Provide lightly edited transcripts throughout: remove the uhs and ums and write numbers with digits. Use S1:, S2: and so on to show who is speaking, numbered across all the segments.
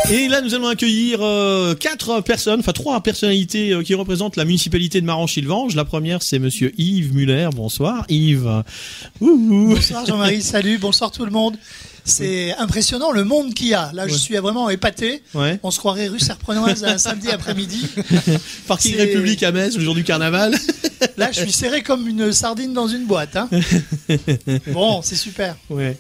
S1: Et là, nous allons accueillir 4 personnes, enfin 3 personnalités qui représentent la municipalité de Marange-Ilvange. La première, c'est monsieur Yves Muller. Bonsoir, Yves.
S2: Ouhou. Bonsoir Jean-Marie, salut, bonsoir tout le monde. C'est impressionnant le monde qu'il y a. Là, je suis vraiment épaté.
S1: Ouais.
S2: On se croirait rue Serprenoise un samedi après-midi.
S1: Parking République à Metz, le jour du carnaval.
S2: Là, je suis serré comme une sardine dans une boîte. Hein. Bon, c'est super.
S1: Ouais.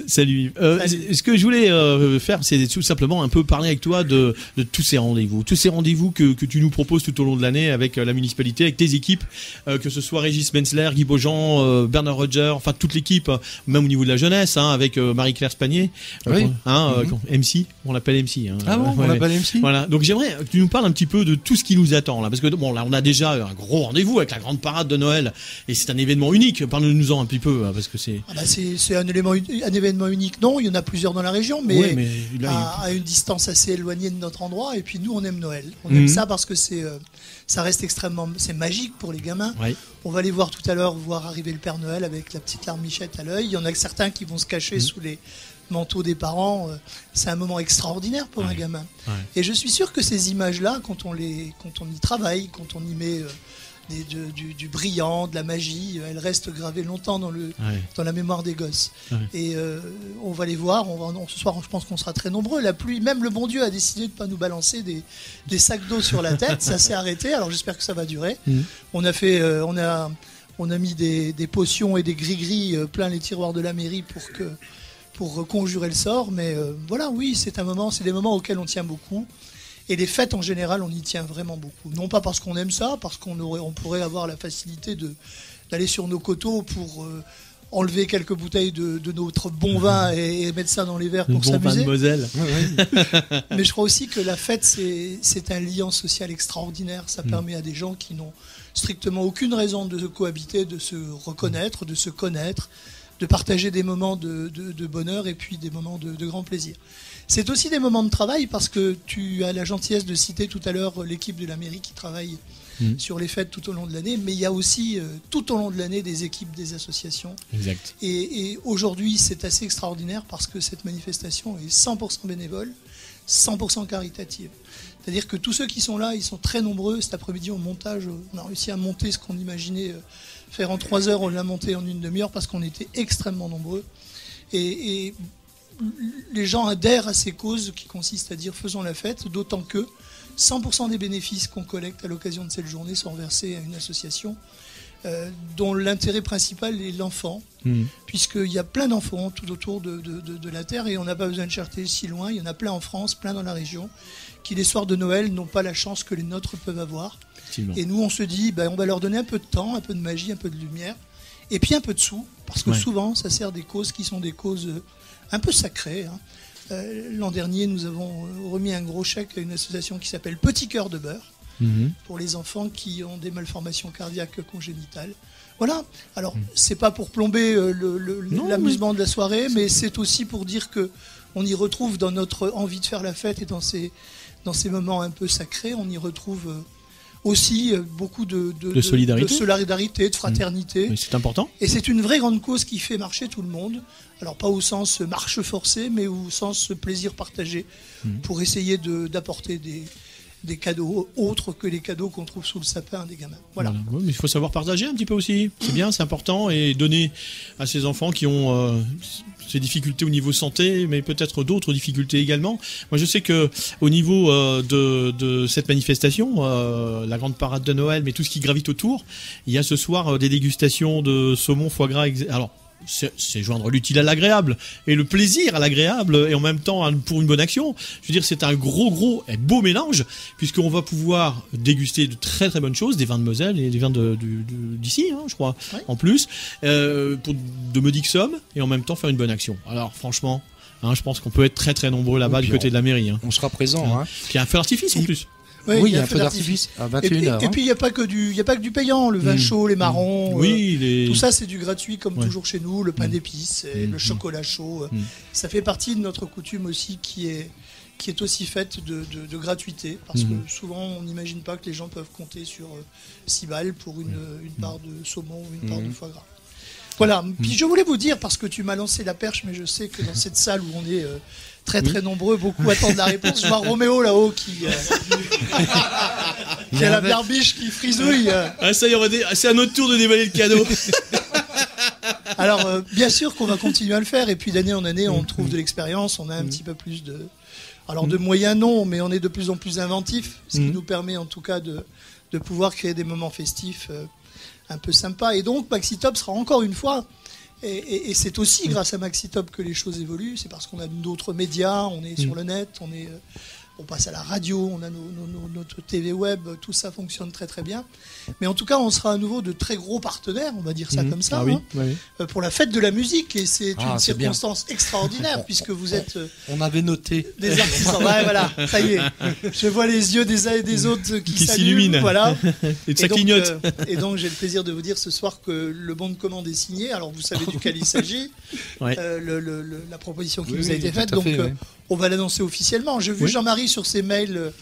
S1: Salut Yves. Ce que je voulais faire, c'est tout simplement un peu parler avec toi de tous ces rendez-vous. Tous ces rendez-vous que tu nous proposes tout au long de l'année avec la municipalité, avec tes équipes, que ce soit Régis Menzler, Guy Beaujean, Bernard Roger, enfin toute l'équipe, même au niveau de la jeunesse, hein, avec Marie-Claire Spanier,
S3: oui.
S1: MC, on l'appelle MC. Hein,
S3: ah bon, on l'appelle MC.
S1: Voilà. Donc j'aimerais que tu nous parles un petit peu de tout ce qui nous attend là, parce que bon là on a déjà un gros rendez-vous avec la grande parade de Noël et c'est un événement unique. Parle-nous-en un petit peu parce que c'est.
S2: Ah bah c'est un événement unique. Non, il y en a plusieurs dans la région, mais,
S1: ouais, mais là,
S2: à une distance assez éloignée de notre endroit. Et puis nous, on aime Noël. On aime ça parce que ça reste extrêmement, c'est magique pour les gamins.
S1: Ouais.
S2: On va les voir tout à l'heure, voir arriver le Père Noël avec la petite larmichette à l'œil. Il y en a certains qui vont se cacher sous les manteaux des parents. C'est un moment extraordinaire pour un gamin.
S1: Ouais.
S2: Et je suis sûr que ces images-là, quand on y travaille, quand on y met du brillant, de la magie, elles restent gravées longtemps dans la mémoire des gosses. Ouais. Et on va les voir. Ce soir, je pense qu'on sera très nombreux. La pluie, même le bon Dieu a décidé de ne pas nous balancer des sacs d'eau sur la tête. Ça s'est arrêté. Alors j'espère que ça va durer. On a mis des potions et des gris-gris plein les tiroirs de la mairie pour conjurer le sort. Mais voilà, oui, c'est des moments auxquels on tient beaucoup. Et les fêtes, en général, on y tient vraiment beaucoup. Non pas parce qu'on aime ça, parce qu'on pourrait avoir la facilité d'aller sur nos coteaux pour enlever quelques bouteilles de notre bon vin et mettre ça dans les verres pour s'amuser.
S1: Bon vin de Moselle.
S2: Mais je crois aussi que la fête, c'est un lien social extraordinaire. Ça permet à des gens qui n'ont strictement aucune raison de cohabiter, de se reconnaître, de se connaître, de partager des moments de bonheur et puis des moments de grand plaisir. C'est aussi des moments de travail parce que tu as la gentillesse de citer tout à l'heure l'équipe de la mairie qui travaille sur les fêtes tout au long de l'année, mais il y a aussi tout au long de l'année des équipes des associations.
S1: Exact.
S2: Et aujourd'hui, c'est assez extraordinaire parce que cette manifestation est 100% bénévole, 100% caritative. C'est-à-dire que tous ceux qui sont là, ils sont très nombreux. Cet après-midi, au montage, on a réussi à monter ce qu'on imaginait faire en 3 heures, on l'a monté en 1 demi-heure parce qu'on était extrêmement nombreux. Et les gens adhèrent à ces causes qui consistent à dire faisons la fête, d'autant que 100% des bénéfices qu'on collecte à l'occasion de cette journée sont versés à une association dont l'intérêt principal est l'enfant, puisqu'il y a plein d'enfants tout autour de la Terre et on n'a pas besoin de chercher si loin. Il y en a plein en France, plein dans la région, qui les soirs de Noël n'ont pas la chance que les nôtres peuvent avoir. Et nous, on se dit, on va leur donner un peu de temps, un peu de magie, un peu de lumière, et puis un peu de sous, parce que souvent, ça sert des causes qui sont des causes un peu sacrées. Hein. L'an dernier, nous avons remis un gros chèque à une association qui s'appelle Petit Cœur de Beurre, pour les enfants qui ont des malformations cardiaques congénitales. Voilà. Alors, c'est pas pour plomber l'amusement de la soirée, mais c'est aussi pour dire que on y retrouve dans notre envie de faire la fête et dans ces moments un peu sacrés, on y retrouve aussi beaucoup de solidarité, de fraternité.
S1: Oui, c'est important.
S2: Et c'est une vraie grande cause qui fait marcher tout le monde. Alors pas au sens marche forcée, mais au sens plaisir partagé, pour essayer d'apporter des cadeaux autres que les cadeaux qu'on trouve sous le sapin des gamins. Voilà.
S1: Oui, mais il faut savoir partager un petit peu aussi. C'est bien, c'est important, et donner à ces enfants qui ont ces difficultés au niveau santé, mais peut-être d'autres difficultés également. Moi, je sais que au niveau de cette manifestation, la grande parade de Noël, mais tout ce qui gravite autour, il y a ce soir des dégustations de saumon, foie gras. Alors, c'est joindre l'utile à l'agréable et le plaisir à l'agréable et en même temps pour une bonne action. Je veux dire, c'est un gros et beau mélange puisqu'on va pouvoir déguster de très très bonnes choses, des vins de Moselle et des vins d'ici, hein, je crois, en plus, pour de modiques sommes et en même temps faire une bonne action. Alors franchement, je pense qu'on peut être très très nombreux là-bas du côté de la mairie.
S3: On sera présent.
S1: Puis il y a un feu d'artifice en plus.
S2: Oui,
S3: il y a un feu d'artifice à 21h.
S2: Et puis il n'y a pas que du payant, le vin chaud, les marrons, tout ça c'est du gratuit comme toujours chez nous, le pain d'épices, le chocolat chaud. Ça fait partie de notre coutume aussi qui est aussi faite de gratuité, parce que souvent on n'imagine pas que les gens peuvent compter sur 6 balles pour une part de saumon ou une part de foie gras. Voilà, puis je voulais vous dire, parce que tu m'as lancé la perche, mais je sais que dans cette salle où on est très très nombreux, beaucoup attendent la réponse. Je vois Roméo là-haut qui a la barbiche qui frisouille.
S1: Ah ça y est, c'est à notre tour de déballer le cadeau.
S2: Alors bien sûr qu'on va continuer à le faire, et puis d'année en année on trouve de l'expérience, on a un petit peu plus de... Alors de moyens non, mais on est de plus en plus inventif, ce qui nous permet en tout cas de pouvoir créer des moments festifs un peu sympas. Et donc Maxitop sera encore une fois, et c'est aussi grâce à Maxitop que les choses évoluent, c'est parce qu'on a d'autres médias, on est sur le net, on passe à la radio, on a notre TV web, tout ça fonctionne très très bien. Mais en tout cas, on sera à nouveau de très gros partenaires, on va dire ça comme ça,
S1: ah oui, oui.
S2: Pour la fête de la musique. Et c'est une circonstance extraordinaire, puisque vous êtes
S3: on avait noté
S2: des artistes. Ouais, voilà, ça y est. Je vois les yeux des uns et des autres qui
S1: s'illuminent.
S2: Voilà.
S1: Et ça clignote.
S2: Et donc, j'ai le plaisir de vous dire ce soir que le bon de commande est signé. Alors, vous savez duquel il s'agit.
S1: Ouais.
S2: La proposition qui nous a été faite. Donc, on va l'annoncer officiellement. J'ai vu Jean-Marie sur ses mails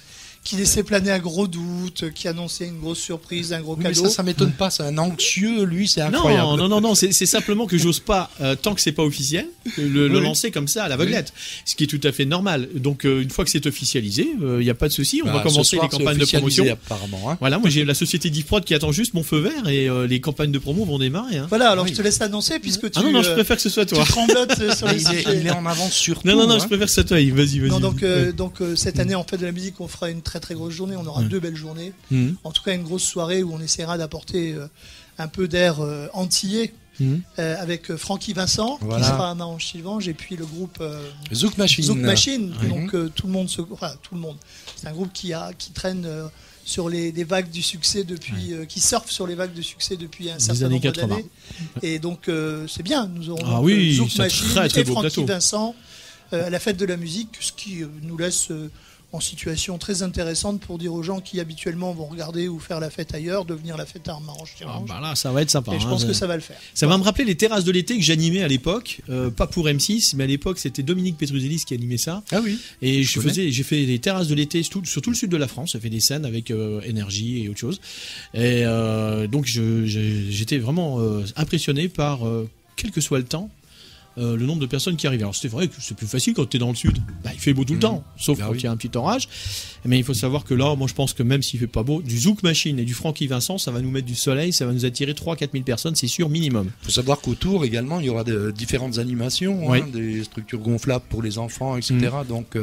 S2: qui laissait planer un gros doute, qui annonçait une grosse surprise, un gros cadeau.
S3: Mais ça m'étonne pas, c'est un anxieux, lui, c'est incroyable.
S1: Non, c'est simplement que j'ose pas, tant que c'est pas officiel, le lancer comme ça à l'aveuglette, ce qui est tout à fait normal. Donc une fois que c'est officialisé, il n'y a pas de souci, on va commencer les campagnes de promotion.
S3: Apparemment, hein.
S1: Voilà, moi j'ai la société Divprod qui attend juste mon feu vert et les campagnes de promo vont démarrer. Hein.
S2: Voilà, alors je te laisse annoncer puisque tu...
S1: non, je préfère que ce soit toi.
S2: Tu tremblotes sur les sujets.
S3: Il est en avance sur tout.
S1: Non, je préfère que ce soit toi, vas-y.
S2: Non, donc cette année, en fait, de la musique, on fera une très très grosse journée. On aura 2 belles journées. En tout cas, une grosse soirée où on essaiera d'apporter un peu d'air antillais avec Francky Vincent qui sera à Marange-Sylvange, et puis le groupe
S3: Zouk Machine.
S2: Donc tout le monde tout le monde. C'est un groupe qui traîne sur les vagues du succès depuis, qui surfe sur les vagues de succès depuis un certain nombre d'années. Et donc c'est bien. Nous aurons Zouk Machine et Francky Vincent à la fête de la musique, ce qui nous laisse en situation très intéressante pour dire aux gens qui habituellement vont regarder ou faire la fête ailleurs, de venir la fête à Marange-Sylvange.
S1: Là, ça va être sympa.
S2: Et je pense que ça va le faire.
S1: Ça va me rappeler les terrasses de l'été que j'animais à l'époque, pas pour M6, mais à l'époque c'était Dominique Petruzelis qui animait ça.
S3: Ah oui.
S1: Et j'ai fait les terrasses de l'été sur tout le sud de la France. J'ai fait des scènes avec Énergie et autre chose. Et donc j'étais vraiment impressionné par quel que soit le temps. Le nombre de personnes qui arrivent. Alors c'est vrai que c'est plus facile quand tu es dans le sud. Il fait beau tout le temps, sauf quand il y a un petit orage. Mais il faut savoir que là, moi je pense que même s'il fait pas beau, du Zouk Machine et du Francky Vincent, ça va nous mettre du soleil, ça va nous attirer 3-4 000 personnes, c'est sûr, minimum.
S3: Il faut savoir qu'autour également, il y aura différentes animations, des structures gonflables pour les enfants, etc. Donc,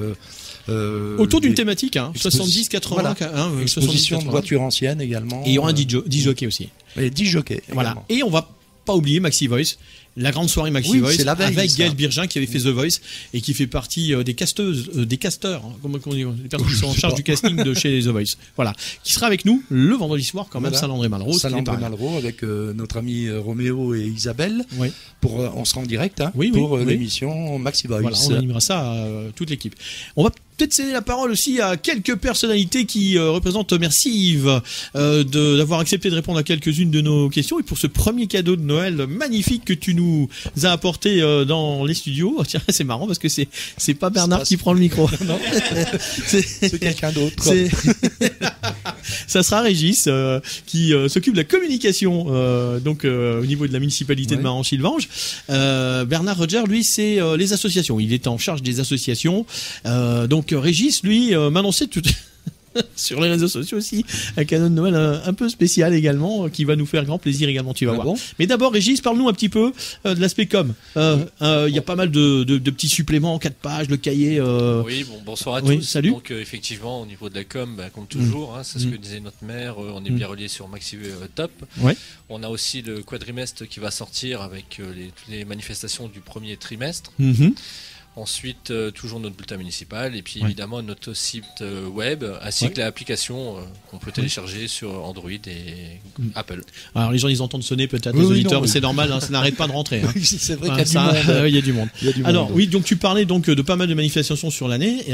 S1: autour d'une thématique, 70-80,
S3: exposition de voitures anciennes également.
S1: Et il y aura un DJ aussi.
S3: Et DJ
S1: voilà. Et on va pas oublier Maxi Voice. La grande soirée Maxi Voice avec Gaël Birgin qui avait fait The Voice et qui fait partie des casteurs, comment on dit, les personnes qui sont en charge du casting de chez The Voice. Voilà, qui sera avec nous le vendredi soir quand même, Saint-André-Malraux.
S3: Saint-André-Malraux avec notre ami Roméo et Isabelle. Oui. On sera en direct pour l'émission Maxi Voice.
S1: Voilà, on animera ça à toute l'équipe. On va peut-être céder la parole aussi à quelques personnalités qui représentent. Merci Yves d'avoir accepté de répondre à quelques-unes de nos questions et pour ce premier cadeau de Noël magnifique que tu nous a apporté dans les studios. Tiens, c'est marrant parce que c'est pas Bernard qui prend le micro.
S3: Non, c'est quelqu'un d'autre.
S1: Ça sera Régis qui s'occupe de la communication au niveau de la municipalité de Marange-Sylvange. Bernard Roger, lui, c'est les associations. Il est en charge des associations. Donc Régis, lui, m'a annoncé tout sur les réseaux sociaux aussi un cadeau de Noël un peu spécial également qui va nous faire grand plaisir également, tu vas voir. Bon. Mais d'abord Régis, parle-nous un petit peu de l'aspect com. Il y a pas mal de petits suppléments, 4 pages, le cahier.
S4: Oui, bonsoir à tous.
S1: Salut.
S4: Donc effectivement au niveau de la com, comme toujours, c'est ce que disait notre maire, on est bien relié sur Maxi Top. Ouais. On a aussi le quadrimestre qui va sortir avec toutes les manifestations du premier trimestre. Ensuite, toujours notre bulletin municipal et puis évidemment notre site web ainsi que l'application qu'on peut télécharger sur Android et Apple.
S1: Alors les gens ils entendent sonner peut-être les auditeurs, mais c'est normal, ça n'arrête pas de rentrer.
S3: Oui, c'est vrai qu'il y a du monde.
S1: Il y a du monde. Alors oui, donc tu parlais donc de pas mal de manifestations sur l'année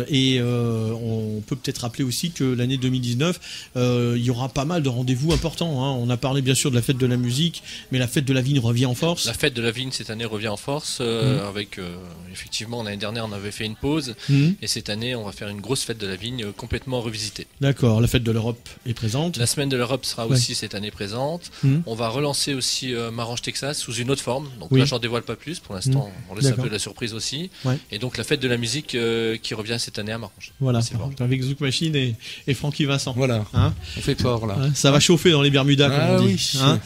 S1: et on peut peut-être rappeler aussi que l'année 2019, il y aura pas mal de rendez-vous importants. On a parlé bien sûr de la fête de la musique, mais la fête de la vigne revient en force.
S4: La fête de la vigne cette année revient en force avec effectivement effectivement, l'année dernière, on avait fait une pause. Et cette année, on va faire une grosse fête de la vigne complètement revisitée.
S1: D'accord, la fête de l'Europe est présente.
S4: La semaine de l'Europe sera aussi cette année présente. On va relancer aussi Marange Texas sous une autre forme. Donc là, j'en dévoile pas plus. Pour l'instant, on laisse un peu de la surprise aussi. Et donc la fête de la musique qui revient cette année à Marange.
S1: Voilà, avec Zouk Machine et Francky Vincent.
S3: Voilà,
S1: hein,
S3: on fait fort là.
S1: Ça va chauffer dans les Bermudas, comme on dit. Hein.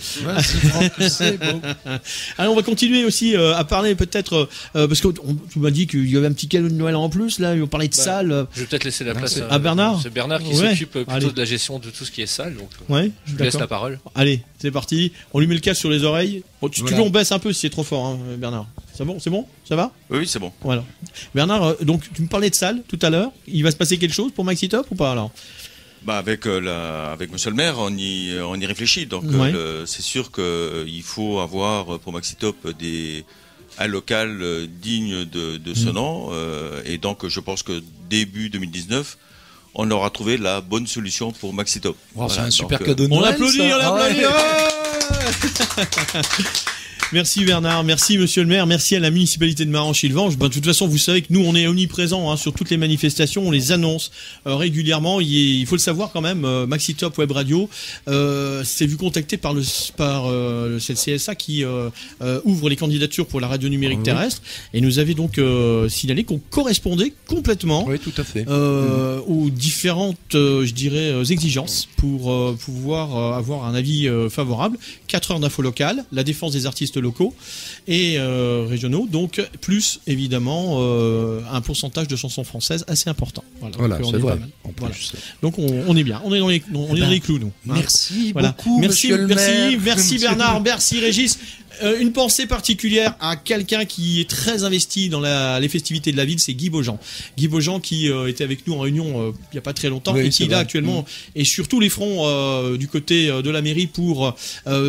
S1: Alors on va continuer aussi à parler peut-être, parce que tu m'as dit qu'il y avait un petit cadeau de Noël en plus, là, on parlait de salle.
S4: Je vais peut-être laisser la place
S1: à Bernard.
S4: C'est Bernard qui s'occupe plutôt de la gestion de tout ce qui est salle. Donc je lui laisse la parole.
S1: Allez, c'est parti. On lui met le casque sur les oreilles. Bon, tu veux, on baisse un peu si c'est trop fort, hein, Bernard. C'est bon, ça va?
S5: Oui, c'est bon.
S1: Voilà. Bernard, donc tu me parlais de salle tout à l'heure. Il va se passer quelque chose pour Maxi Top ou pas alors?
S5: Avec Monsieur le maire, on y réfléchit. Donc c'est sûr qu'il faut avoir pour Maxi Top un local digne de ce nom. Et donc je pense que début 2019, on aura trouvé la bonne solution pour Maxi Top.
S3: Voilà, c'est un super cadeau de Noël.
S1: On applaudit. Merci Bernard, merci Monsieur le maire, merci à la municipalité de Marange-Ilvange. De toute façon, vous savez que nous, on est omniprésents sur toutes les manifestations, on les annonce régulièrement. Il faut le savoir quand même, Maxi Top Web Radio s'est vu contacté par le CSA qui ouvre les candidatures pour la radio numérique terrestre et nous avait donc signalé qu'on correspondait complètement
S3: tout à fait.
S1: aux différentes, je dirais, exigences pour pouvoir avoir un avis favorable. 4 heures d'info locale, la défense des artistes locaux et régionaux, donc plus évidemment un pourcentage de chansons françaises assez important.
S3: Voilà, c'est vrai.
S1: Donc on est bien, on est dans les clous, nous.
S3: Merci beaucoup,
S1: merci Bernard, merci Régis. Une pensée particulière à quelqu'un qui est très investi dans les festivités de la ville, c'est Guy Beaujean. Guy Beaujean qui était avec nous en réunion il n'y a pas très longtemps et qui là actuellement est sur tous les fronts du côté de la mairie pour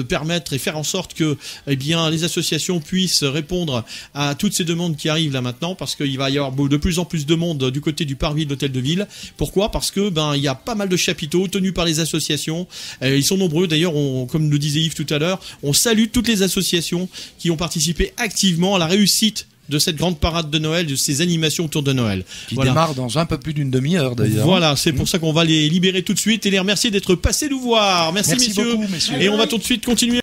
S1: permettre et faire en sorte que les associations puissent répondre à toutes ces demandes qui arrivent là maintenant, parce qu'il va y avoir de plus en plus de monde du côté du parvis de l'hôtel de ville. Pourquoi? Parce que il y a pas mal de chapiteaux tenus par les associations. Ils sont nombreux d'ailleurs, comme le disait Yves tout à l'heure, on salue toutes les associations qui ont participé activement à la réussite de cette grande parade de Noël, de ces animations autour de Noël.
S3: Qui démarre dans un peu plus d'une demi-heure d'ailleurs.
S1: Voilà, c'est pour ça qu'on va les libérer tout de suite et les remercier d'être passés nous voir. Merci messieurs.
S3: Beaucoup, messieurs.
S1: Et on va tout de suite continuer.